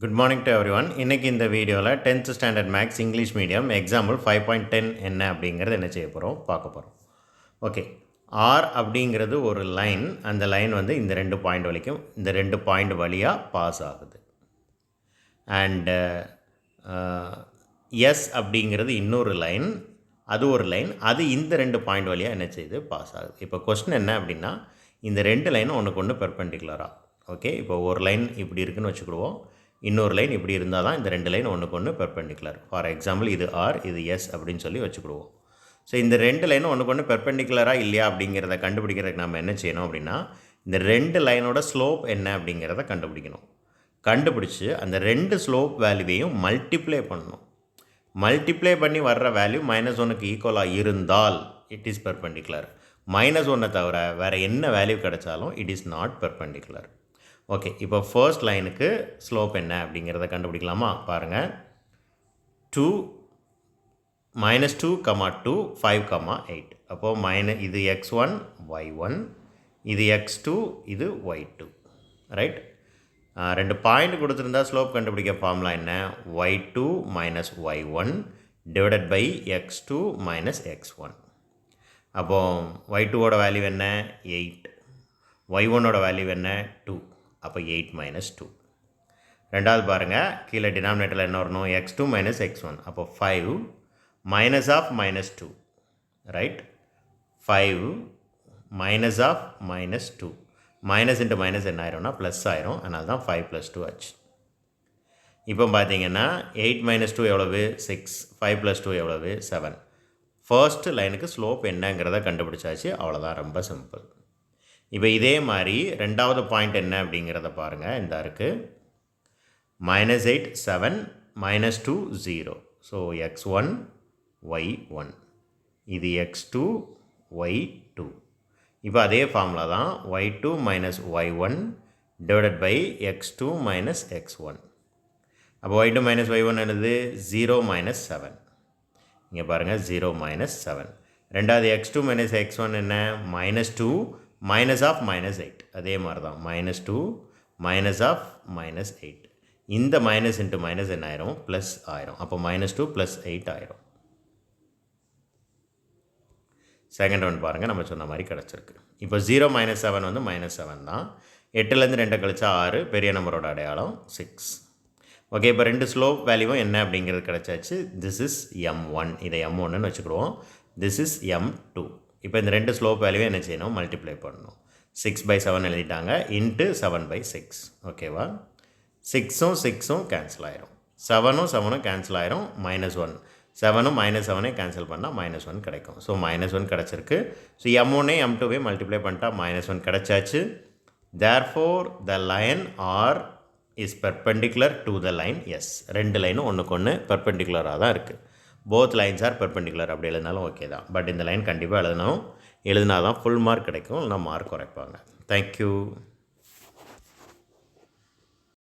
Good morning to everyone. இன்னைக்கு இந்த வீடியோவில் 10th standard maths English medium example 5.10 என்ன அப்படிங்கிறது என்ன செய்ய போகிறோம் பார்க்க போகிறோம். ஓகே, ஆர் அப்படிங்கிறது ஒரு லைன். அந்த லைன் வந்து இந்த 2 பாயிண்ட் வரைக்கும் இந்த 2 பாயிண்ட் வழியாக பாஸ் ஆகுது. அண்டு எஸ் அப்படிங்கிறது இன்னொரு லைன், அது ஒரு லைன், அது இந்த 2 பாயிண்ட் வழியாக என்ன செய்யுது பாஸ் ஆகுது. இப்போ கொஸ்டின் என்ன அப்படின்னா, இந்த 2 லைனும் ஒன்றுக்கு ஒன்று பெர்பெண்டிகுலராக. ஓகே, இப்போ ஒரு லைன் இப்படி இருக்குன்னு வச்சுக்கிடுவோம், இன்னொரு லைன் இப்படி இருந்தால் தான் இந்த 2 லைன் ஒன்றுக்கு ஒன்று பெர்பெண்டிகுலர். ஃபார் எக்ஸாம்பிள் இது ஆர், இது எஸ் அப்படின்னு சொல்லி வச்சுக்கிடுவோம். ஸோ இந்த 2 லைனும் ஒன்றுக்கு ஒன்று பெர்பெண்டிகுலராக இல்லையா அப்படிங்கிறத கண்டுபிடிக்கிறதுக்கு நம்ம என்ன செய்யணும் அப்படின்னா, இந்த 2 லைனோட ஸ்லோப் என்ன அப்படிங்கிறத கண்டுபிடிக்கணும். கண்டுபிடிச்சி அந்த 2 ஸ்லோப் வேல்யூவையும் மல்டிப்ளை பண்ணணும். மல்டிப்ளை பண்ணி வர்ற வேல்யூ -1க்கு ஈக்குவலாக இருந்தால் இட் இஸ் பெர்பெண்டிகுலர். -1 தவிர வேறு என்ன வேல்யூ கிடைச்சாலும் it is not perpendicular. Okay, இப்போ ஃபர்ஸ்ட் லைனுக்கு ஸ்லோப் என்ன அப்படிங்கிறத கண்டுபிடிக்கலாமா? பாருங்கள், 2 -2, 2 5, 8. அப்போது இது x1 y1, இது x2, இது y2. ரைட், 2 பாயிண்ட் கொடுத்துருந்தா ஸ்லோப் கண்டுபிடிக்க ஃபார்முலா என்ன? y2 - y1 divided by x2 - x1. அப்போது y2ஓட வேல்யூ என்ன? 8. y1ஓட வேல்யூ என்ன? 2. அப்போ 8 - 2. ரெண்டாவது பாருங்கள், கீழே டினாமினேட்டரில் என்ன வரணும்? x2 - x1. அப்போ 5 minus of -2. Right, 5 minus of -2. Minus into minus என்ன ஆயிரும்னா ப்ளஸ் ஆயிரும். அதனால தான் 5 + 2 ஆச்சு. இப்போ பார்த்தீங்கன்னா 8 - 2 எவ்வளவு? 6. 5 + 2 எவ்வளவு? 7. ஃபர்ஸ்ட் லைனுக்கு ஸ்லோப் என்னங்கிறத கண்டுபிடிச்சாச்சு. அவ்வளோதான், ரொம்ப சிம்பிள். இப்போ இதே மாதிரி ரெண்டாவது பாயிண்ட் என்ன அப்படிங்கிறத பாருங்கள். இந்த இருக்குது -8 7 -2 0. ஸோ x1 y1, இது x2 y2. இப்போ அதே ஃபார்முலா தான், y2 - y1 divided by x2 - x1. அப்போ y2 - y1 என்னது? 0 - 7. இங்கே பாருங்கள், 0 - 7. ரெண்டாவது x2 - x1 என்ன? -2 மைனஸ் ஆஃப் -8. அதே மாதிரி தான், -2 மைனஸ் ஆஃப் -8. இந்த மைனஸ் இன்ட்டு மைனஸ் என்ன ஆயிரும்? ப்ளஸ் ஆயிரும். அப்போ -2 + 8 ஆயிரும். செகண்ட் ஒன் பாருங்கள், நம்ம சொன்ன மாதிரி கிடச்சிருக்கு. இப்போ 0 - 7 வந்து -7 தான். 8லேருந்து 2 கழிச்சா 6, பெரிய நம்பரோட அடையாளம் 6. ஓகே, இப்போ 2 ஸ்லோப் வேல்யூவும் என்ன அப்படிங்கிறது கிடச்சாச்சு. திஸ் இஸ் m1, இதை m1ன்னு வச்சுக்கிடுவோம். This is m2. இப்போ இந்த 2 ஸ்லோப் வேல்யூவை என்ன செய்யணும்? மல்டிப்ளை பண்ணணும். 6/7 எழுதிட்டாங்க, இன்ட்டு 7/6. ஓகேவா? 6ம் 6ம் கேன்சல் ஆயிரும், 7ம் 7ம் கேன்சல் ஆயிரும். -1, 7ம் -7ஐ கேன்சல் பண்ணால் -1 கிடைக்கும். ஸோ -1 கிடச்சிருக்கு. ஸோ m1 m2 மல்டிப்ளை பண்ணிட்டா -1 கிடச்சாச்சு. Therefore the line R is perpendicular to the line S. 2 லைனும் ஒன்றுக்கு ஒன்று பெர்பெண்டிகுலராக தான் இருக்குது. போத் லைன்ஸ் ஆர் பெர்பெண்டிகுலர் அப்படி எழுதினாலும் ஓகே தான். பட் இந்த லைன் கண்டிப்பாக எழுதினா தான் ஃபுல் மார்க் கிடைக்கும், இல்லைனா மார்க் குறைப்பாங்க. தேங்க்யூ.